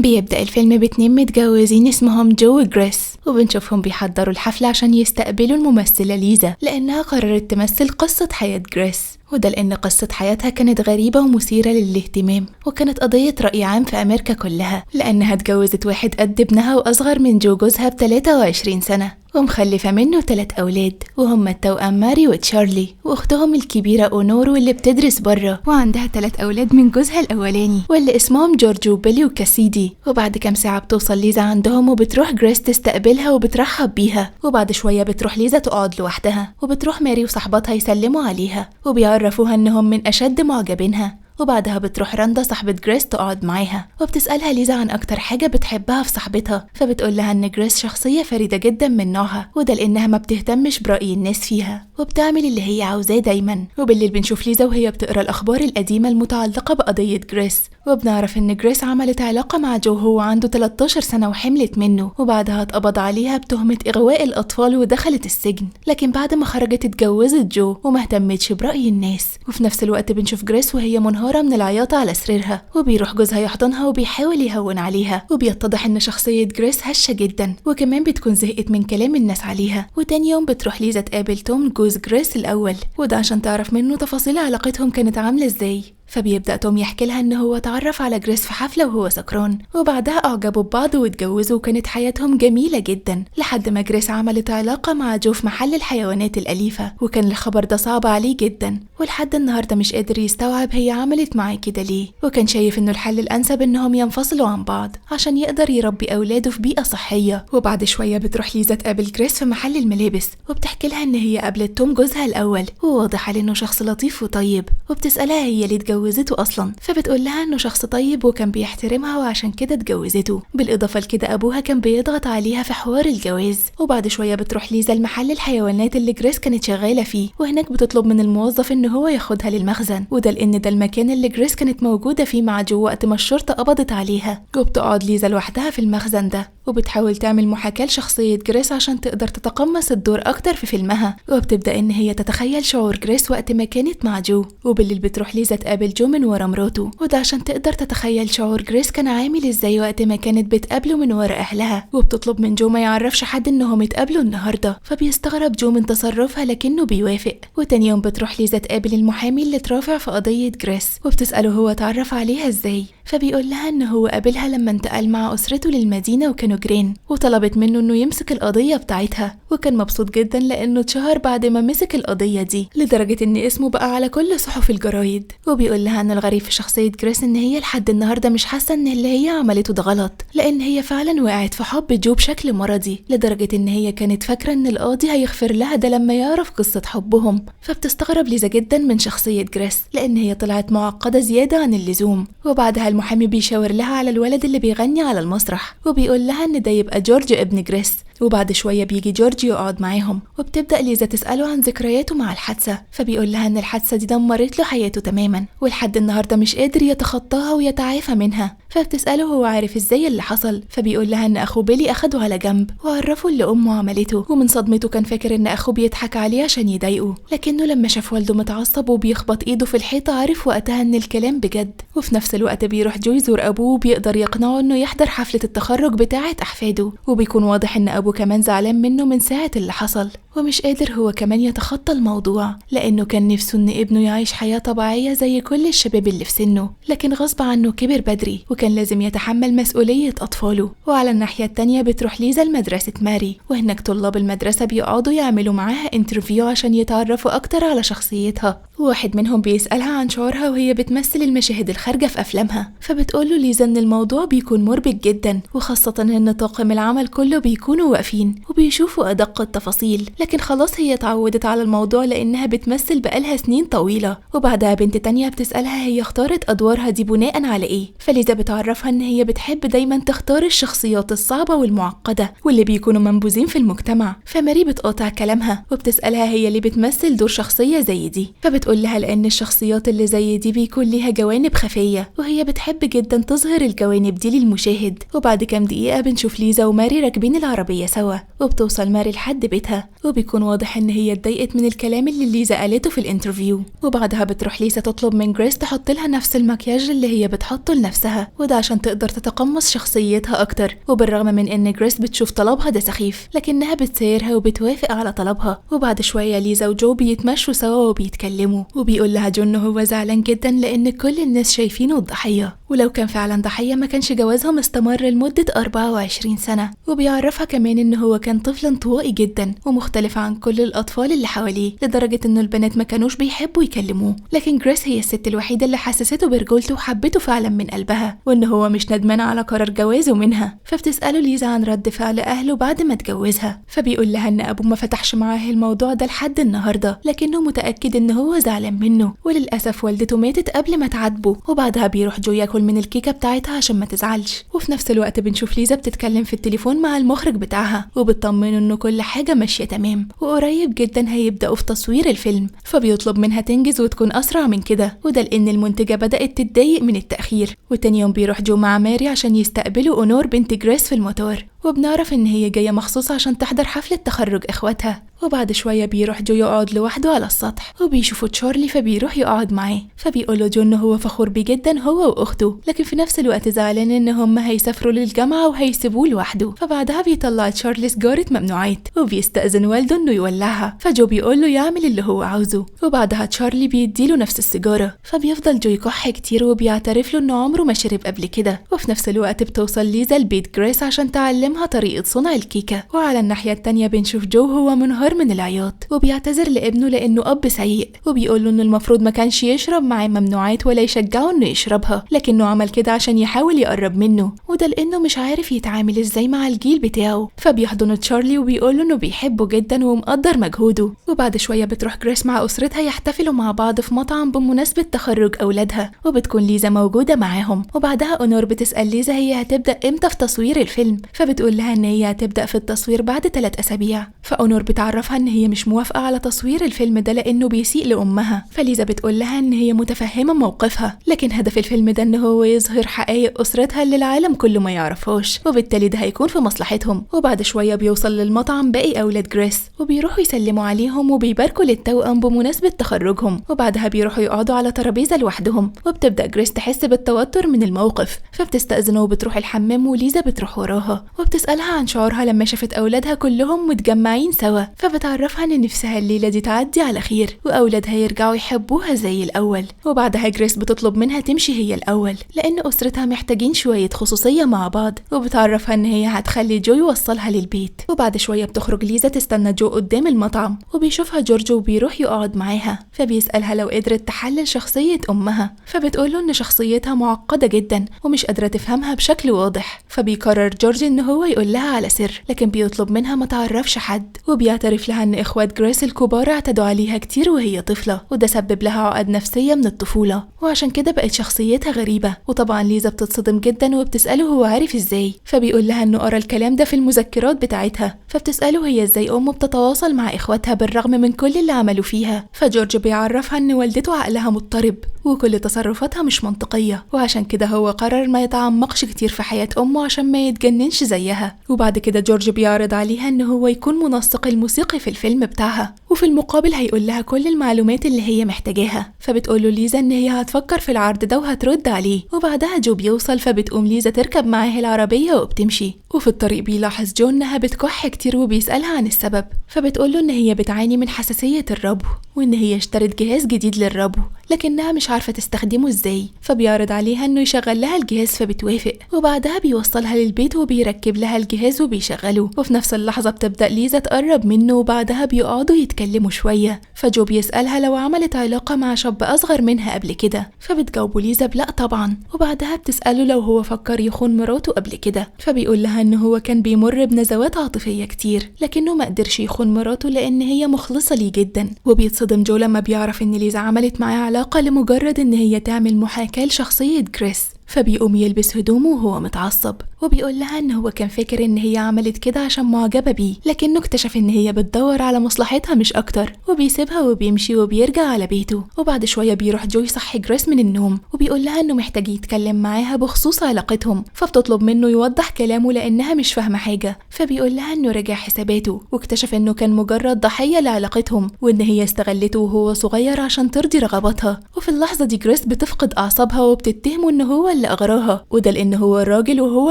بيبدأ الفيلم باتنين متجوزين اسمهم جو وجريس، وبنشوفهم بيحضروا الحفلة عشان يستقبلوا الممثلة ليزا لأنها قررت تمثل قصة حياة جريس، وده لأن قصة حياتها كانت غريبة ومثيرة للاهتمام، وكانت قضية رأي عام في أمريكا كلها لأنها اتجوزت واحد قد ابنها وأصغر من جو جوزها ب23 سنة، ومخلفة منه 3 أولاد وهم التوأم ماري وتشارلي، وأختهم الكبيرة أونور واللي بتدرس برا، وعندها 3 أولاد من جوزها الأولاني واللي اسمهم جورج وبيلي وكاسيدي. وبعد كام ساعة بتوصل ليزا عندهم وبتروح جريس تستقبلها وبترحب بيها، وبعد شوية بتروح ليزا تقعد لوحدها، وبتروح ماري وصحباتها يسلموا عليها وبيعرفوها إنهم من أشد معجبينها. وبعدها بتروح رندا صاحبة جريس تقعد معاها، وبتسألها ليزا عن أكتر حاجة بتحبها في صاحبتها، فبتقول لها إن جريس شخصية فريدة جدا من نوعها، وده لأنها ما بتهتمش برأي الناس فيها وبتعمل اللي هي عاوزاه دايما. وبالليل بنشوف ليزا وهي بتقرأ الأخبار القديمة المتعلقة بقضية جريس، وبنعرف إن جريس عملت علاقة مع جو وهو عنده 13 سنة وحملت منه، وبعدها اتقبض عليها بتهمة إغواء الأطفال ودخلت السجن، لكن بعد ما خرجت اتجوزت جو وما اهتمتش برأي الناس. وفي نفس الوقت بنشوف جريس وهي منهارة من العياط على سريرها، وبيروح جوزها يحضنها وبيحاول يهون عليها، وبيتضح ان شخصية جريس هشة جدا وكمان بتكون زهقت من كلام الناس عليها. وتاني يوم بتروح ليزا تقابل توم جوز جريس الأول، وده عشان تعرف منه تفاصيل علاقتهم كانت عاملة ازاي. فبيبدأ توم يحكي لها إن هو اتعرف على جريس في حفلة وهو سكران، وبعدها أعجبوا ببعض واتجوزوا وكانت حياتهم جميلة جدا لحد ما جريس عملت علاقة مع جو في محل الحيوانات الأليفة، وكان الخبر ده صعب عليه جدا، ولحد النهاردة مش قادر يستوعب هي عملت معاه كده ليه، وكان شايف إنه الحل الأنسب إنهم ينفصلوا عن بعض عشان يقدر يربي أولاده في بيئة صحية. وبعد شوية بتروح ليزا تقابل جريس في محل الملابس، وبتحكي لها إن هي قابلت توم جوزها الأول وواضح عليه إنه شخص لطيف وطيب، وبتسألها هي ليه اتجوزته اصلا، فبتقول لها انه شخص طيب وكان بيحترمها وعشان كده اتجوزته. بالاضافه لكده ابوها كان بيضغط عليها في حوار الجواز. وبعد شويه بتروح ليزا لمحل الحيوانات اللي جريس كانت شغاله فيه، وهناك بتطلب من الموظف ان هو ياخدها للمخزن، وده لان ده المكان اللي جريس كانت موجوده فيه مع جو وقت ما الشرطه قبضت عليها. وبتقعد ليزا لوحدها في المخزن ده وبتحاول تعمل محاكاة لشخصية جريس عشان تقدر تتقمص الدور أكتر في فيلمها، وبتبدأ إن هي تتخيل شعور جريس وقت ما كانت مع جو. وبالليل بتروح ليزا تقابل جو من ورا مراته، وده عشان تقدر تتخيل شعور جريس كان عامل إزاي وقت ما كانت بتقابله من ورا أهلها، وبتطلب من جو ما يعرفش حد إنهم اتقابلوا النهاردة، فبيستغرب جو من تصرفها لكنه بيوافق. وتاني يوم بتروح ليزا تقابل المحامي اللي اترافع في قضية جريس، وبتسأله هو اتعرف عليها إزاي، فبيقول لها إن هو قابلها لما انتقل مع أسرته للمدينة وكانوا جيران، وطلبت منه إنه يمسك القضية بتاعتها، وكان مبسوط جدا لأنه اتشهر بعد ما مسك القضية دي لدرجة إن اسمه بقى على كل صحف الجرايد. وبيقول لها إن الغريب في شخصية جريس إن هي لحد النهاردة مش حاسة إن اللي هي عملته ده غلط، لأن هي فعلا وقعت في حب جو بشكل مرضي لدرجة إن هي كانت فاكرة إن القاضي هيغفر لها ده لما يعرف قصة حبهم. فبتستغرب ليزا جدا من شخصية جريس لأن هي طلعت معقدة زيادة عن اللزوم. وبعدها المحامي بيشاور لها على الولد اللي بيغني على المسرح، وبيقول لها إن ده يبقى جورج ابن جريس. وبعد شوية بيجي جورج يقعد معاهم، وبتبدأ ليزا تسأله عن ذكرياته مع الحادثة، فبيقول لها إن الحادثة دي دمرت له حياته تماما ولحد النهاردة مش قادر يتخطاها ويتعافى منها. فبتسأله هو عارف إزاي اللي حصل، فبيقول لها إن أخوه بيلي أخده على جنب وعرفه اللي أمه عملته، ومن صدمته كان فاكر إن أخوه بيضحك عليه عشان يضايقه، لكنه لما شاف والده متعصب وبيخبط إيده في الحيطة عرف وقتها إن الكلام بجد. وفي نفس الوقت بيروح جو يزور أبوه وبيقدر يقنعه إنه يحضر حفلة التخرج بتاعة أحفاده، وبيكون واضح إن أبوه كمان زعلان منه من ساعة اللي حصل ومش قادر هو كمان يتخطى الموضوع، لأنه كان نفسه إن ابنه يعيش حياة طبيعية زي كل الشباب اللي في سنه، لكن غصب عنه كبر بدري وكان لازم يتحمل مسؤولية أطفاله. وعلى الناحية التانية بتروح ليزا لمدرسة ماري، وهناك طلاب المدرسة بيقعدوا يعملوا معاها انترفيو عشان يتعرفوا أكتر على شخصيتها، وواحد منهم بيسألها عن شعورها وهي بتمثل المشاهد الخارجة في أفلامها، فبتقوله ليزا إن الموضوع بيكون مربك جدا، وخاصة إن طاقم العمل كله بيكونوا واقفين وبيشوفوا أدق التفاصيل، لكن خلاص هي اتعودت على الموضوع لأنها بتمثل بقالها سنين طويلة. وبعدها بنت تانية بتسألها هي اختارت أدوارها دي بناء على إيه، فليزا بتعرفها إن هي بتحب دايما تختار الشخصيات الصعبة والمعقدة واللي بيكونوا منبوذين في المجتمع. فماري بتقاطع كلامها وبتسألها هي اللي بتمثل دور شخصية زي دي، فبتقول لها لأن الشخصيات اللي زي دي بيكون ليها جوانب خفية وهي بتحب جدا تظهر الجوانب دي للمشاهد. وبعد كام دقيقة بنشوف ليزا وماري راكبين العربية سوا، وبتوصل ماري لحد بيتها وبيكون واضح إن هي اتضايقت من الكلام اللي ليزا قالته في الانترفيو. وبعدها بتروح ليزا تطلب من جريس تحط لها نفس المكياج اللي هي بتحطه لنفسها، وده عشان تقدر تتقمص شخصيتها أكتر. وبالرغم من إن جريس بتشوف طلبها ده سخيف، لكنها بتسايرها وبتوافق على طلبها. وبعد شوية ليزا وجو بيتمشوا سوا وبيتكلموا، وبيقول لها جو إن هو زعلان جدا لأن كل الناس شايفينه الضحية، ولو كان فعلا ضحية ما كانش جوازهم استمر لمدة 24 سنة. وبيعرفها كمان إن هو كان طفل انطوائي جدا ومختلف عن كل الأطفال اللي حواليه، لدرجة إنه البنات ما كانوش بيحبوا يكلموه. لكن جريس هي الست الوحيدة اللي حسسته برجولته وحبته فعلا من قلبها، وإن هو مش ندمان على قرار جوازه منها. فبتسأله ليزا عن رد فعل أهله بعد ما اتجوزها، فبيقول لها إن أبوه ما فتحش معاه الموضوع ده لحد النهاردة، لكنه متأكد إن هو زعلان منه، وللأسف والدته ماتت قبل ما تعاتبه. وبعدها بيروح جو ياكل من الكيكة بتاعتها عشان ما تزعلش. وفي نفس الوقت بنشوف ليزا بتتكلم في التليفون مع المخرج بتاعها وبتطمنه إنه كل حاجة ماشية تمام، وقريب جدا هيبدأوا في تصوير الفيلم. فبيطلب منها تنجز وتكون أسرع من كده، وده لأن المنتجة بدأت تتضايق من التأخير. وتاني يوم بيروح جو مع ماري عشان يستقبلوا أونور بنت جريس في المطار، وبنعرف إن هي جاية مخصوص عشان تحضر حفلة تخرج إخواتها. وبعد شوية بيروح جو يقعد لوحده على السطح، وبيشوفوا تشارلي فبيروح يقعد معاه. فبيقوله جو إن هو فخور بيه جدا هو وأخته، لكن في نفس الوقت زعلان إن هم هيسافروا للجامعة وهيسيبوه لوحده. فبعدها بيطلع تشارلي سجارة ممنوعات وبيستأذن والده إنه يولعها، فجو بيقوله يعمل اللي هو عاوزه. وبعدها تشارلي بيديله نفس السيجارة، فبيفضل جو يكح كتير وبيعترف له إنه عمره ما شرب قبل كده. وفي نفس الوقت بتوصل ليزا لبيت جريس عشان تعلمها طريقة صنع الكيكة. وعلى الناحية التانية بنشوف جو هو منهار من العياط وبيعتذر لابنه لأنه أب سيء، وبيقول له إنه المفروض ما كانش يشرب معاه ممنوعات ولا يشجعه إنه يشربها، لكنه عمل كده عشان يحاول يقرب منه، وده لأنه مش عارف يتعامل إزاي مع الجيل بتاعه. فبيحضن تشارلي وبيقول له إنه بيحبه جدا ومقدر مجهوده. وبعد شوية بتروح جريس مع أسرتها يحتفلوا مع بعض في مطعم بمناسبة تخرج أولادها، وبتكون ليزا موجودة معاهم. وبعدها أونور بتسأل ليزا هي هتبدأ إمتى في تصوير الفيلم، فبتقول لها إن هي هتبدأ في التصوير بعد 3 أسابيع. فأونور بتعرفها إن هي مش موافقة على تصوير الفيلم ده لأنه بيسيء لأمها. فليزا بتقول لها إن هي متفهمة موقفها، لكن هدف الفيلم ده إن هو يظهر حقائق أسرتها اللي العالم كله ما يعرفهاش، وبالتالي ده هيكون في مصلحتهم. وبعد شوية بيوصل للمطعم باقي أولاد جريس وبيروحوا يسلموا عليهم وبيباركوا للتوأم بمناسبة تخرجهم. وبعدها بيروحوا يقعدوا على ترابيزة لوحدهم، وبتبدأ جريس تحس بالتوتر من الموقف، فبتستأذنه وبتروح الحمام وليزا بتروح وراها وبتسألها عن شعورها لما شافت أولادها كلهم متجمعين سوا. فبتعرفها إن نفسها الليلة دي تعدي على خير وأولادها يرجعوا يحبوها زي الأول. وبعدها جريس بتطلب منها تمشي هي الأول لأن أسرتها محتاجين شوية خصوصية مع بعض، وبتعرفها إن هي هتخلي جو يوصلها للبيت. وبعد شوية بتخرج ليزا تستنى جو قدام المطعم، وبيشوفها جورج وبيروح يقعد معاها، فبيسألها لو قدرت تحلل شخصية أمها، فبتقوله إن شخصيتها معقدة جدا ومش قادرة تفهمها بشكل واضح. فبيقرر جورج إن هو يقول لها على سر، لكن بيطلب منها ما تعرفش حد، وبيعترف لها إن إخوات جريس الكبار اعتدوا عليها كتير وهي طفلة، وده سبب لها عقد نفسية من الطفولة، وعشان كده بقت شخصيتها غريبة. وطبعا ليزا بتتصدم جدا وبتسأله هو عارف ازاي، فبيقول لها إنه قرا الكلام ده في المذكرات بتاعتها. فبتسأله هي ازاي أمه بتتواصل مع إخواتها بالرغم من كل اللي عملوا فيها. فجورج بيعرفها إن والدته عقلها مضطرب وكل تصرفاتها مش منطقية، وعشان كده هو قرر ما يتعمقش كتير في حياة أمه عشان ما يتجننش زيها. وبعد كده جورج بيعرض عليها إن هو يكون منسق الموسيقي في الفيلم بتاعها، وفي المقابل هيقول لها كل المعلومات اللي هي محتاجاها. فبتقول له ليزا إن هي هتفكر في العرض ده وهترد عليه. وبعدها جو بيوصل، فبتقوم ليزا تركب معاه العربية وبتمشي. وفي الطريق بيلاحظ جو إنها بتكح كتير وبيسألها عن السبب، فبتقول له إن هي بتعاني من حساسية الربو وإن هي اشترت جهاز جديد للربو لكنها مش عارفة تستخدمه ازاي. فبيعرض عليها إنه يشغل لها الجهاز فبتوافق، وبعدها بيوصلها للبيت وبيركب لها الجهاز وبيشغله. وفي نفس اللحظة بتبدأ ليزا تقرب منه، وبعدها بيقعدوا يتكلموا شوية. فجو بيسألها لو عملت علاقة مع شاب أصغر منها قبل كده، فبتجاوبه ليزا بلا طبعا. وبعدها بتسأله لو هو فكر يخون مراته قبل كده، فبيقول لها إنه هو كان بيمر بنزوات عاطفية كتير لكنه ما قدرش يخون مراته لأن هي مخلصة ليه جدا. وبيتصدم جو لما بيعرف إن ليزا عملت معاه علاقة لمجرد إن هي تعمل محاكاة لشخصية جريس. فبيقوم يلبس هدومه وهو متعصب، وبيقول لها ان هو كان فاكر ان هي عملت كده عشان معجبة بيه، لكنه اكتشف ان هي بتدور على مصلحتها مش اكتر، وبيسيبها وبيمشي وبيرجع على بيته. وبعد شوية بيروح جو يصحي جريس من النوم، وبيقول لها انه محتاج يتكلم معاها بخصوص علاقتهم، فبتطلب منه يوضح كلامه لانها مش فاهمة حاجة. فبيقول لها انه رجع حساباته واكتشف انه كان مجرد ضحية لعلاقتهم، وان هي استغلته وهو صغير عشان ترضي رغباتها. وفي اللحظة دي جريس بتفقد اعصابها وبتتهمه ان هو اللي اغراها، وده لان هو الراجل وهو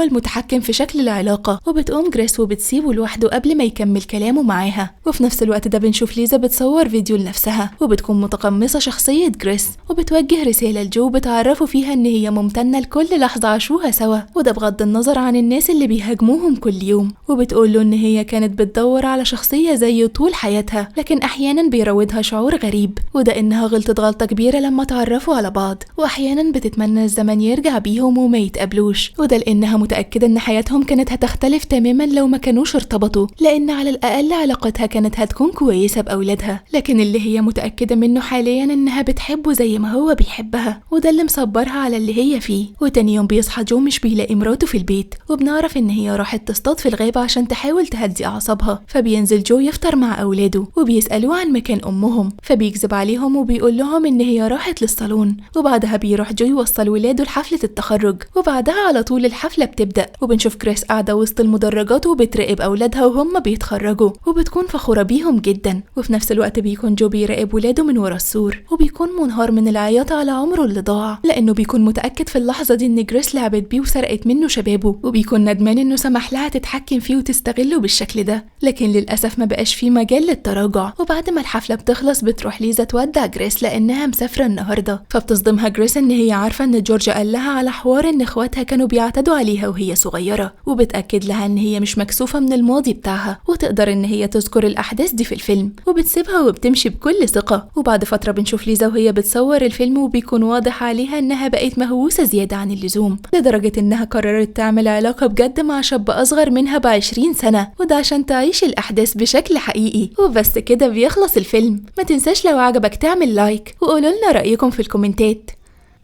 المتحكم في شكل العلاقة. وبتقوم جريس وبتسيبه لوحده قبل ما يكمل كلامه معاها. وفي نفس الوقت ده بنشوف ليزا بتصور فيديو لنفسها، وبتكون متقمصة شخصية جريس، وبتوجه رسالة لجو بتعرفه فيها ان هي ممتنة لكل لحظة عاشوها سوا، وده بغض النظر عن الناس اللي بيهاجموهم كل يوم. وبتقول له ان هي كانت بتدور على شخصية زيه طول حياتها، لكن احيانا بيراودها شعور غريب، وده انها غلطت غلطة كبيرة لما تعرفوا على بعض، واحيانا بتتمنى الزمن يرجع بيهم وما يتقابلوش، وده لانها متأكدة ان حياتهم كانت هتختلف تماما لو ما كانوش ارتبطوا، لان على الاقل علاقتها كانت هتكون كويسة باولادها. لكن اللي هي متأكدة منه حاليا انها بتحبه زي ما هو بيحبها، وده اللي مصبرها على اللي هي فيه. وتاني يوم بيصحى جو مش بيلاقي مراته في البيت، وبنعرف ان هي راحت تصطاد في الغابة عشان تحاول تهدي اعصابها. فبينزل جو يفطر مع اولاده وبيسألوه عن مكان امهم، فبيكذب عليهم وبيقول لهم ان هي راحت للصالون. وبعدها بيروح جو يوصل ولاده لحفلة التخرج، وبعدها على طول الحفلة بتبدأ، وبنشوف جريس قاعدة وسط المدرجات وبتراقب اولادها وهم بيتخرجوا، وبتكون فخورة بيهم جدا. وفي نفس الوقت بيكون جو بيراقب ولاده من ورا السور، وبيكون منهار من العياط على عمره اللي ضاع، لانه بيكون متأكد في اللحظة دي ان جريس لعبت بيه وسرقت منه شبابه، وبيكون ندمان انه سمح لها تتحكم فيه وتستغله بالشكل ده. لكن للأسف ما بقاش فيه مجال للتراجع. وبعد ما الحفلة بتخلص بتروح ليزا تودع جريس لانها مسافرة النهاردة، فبتصدمها جريس ان هي عارفة ان جورج قال لها على حوار ان اخواتها كانوا بيعتدوا عليها وهي صغيرة، وبتأكد لها ان هي مش مكسوفة من الماضي بتاعها، وتقدر ان هي تذكر الاحداث دي في الفيلم، وبتسيبها وبتمشي بكل ثقة. وبعد فترة بنشوف ليزا وهي بتصور الفيلم، وبيكون واضح عليها انها بقت مهووسة زيادة عن اللزوم، لدرجة انها قررت تعمل علاقة بجد مع شاب اصغر منها ب20 سنة، وده عشان تعيش الاحداث بشكل حقيقي. وبس كده بيخلص الفيلم. ما تنساش لو عجبك تعمل لايك، وقولوا لنا رأيكم في الكومنتات.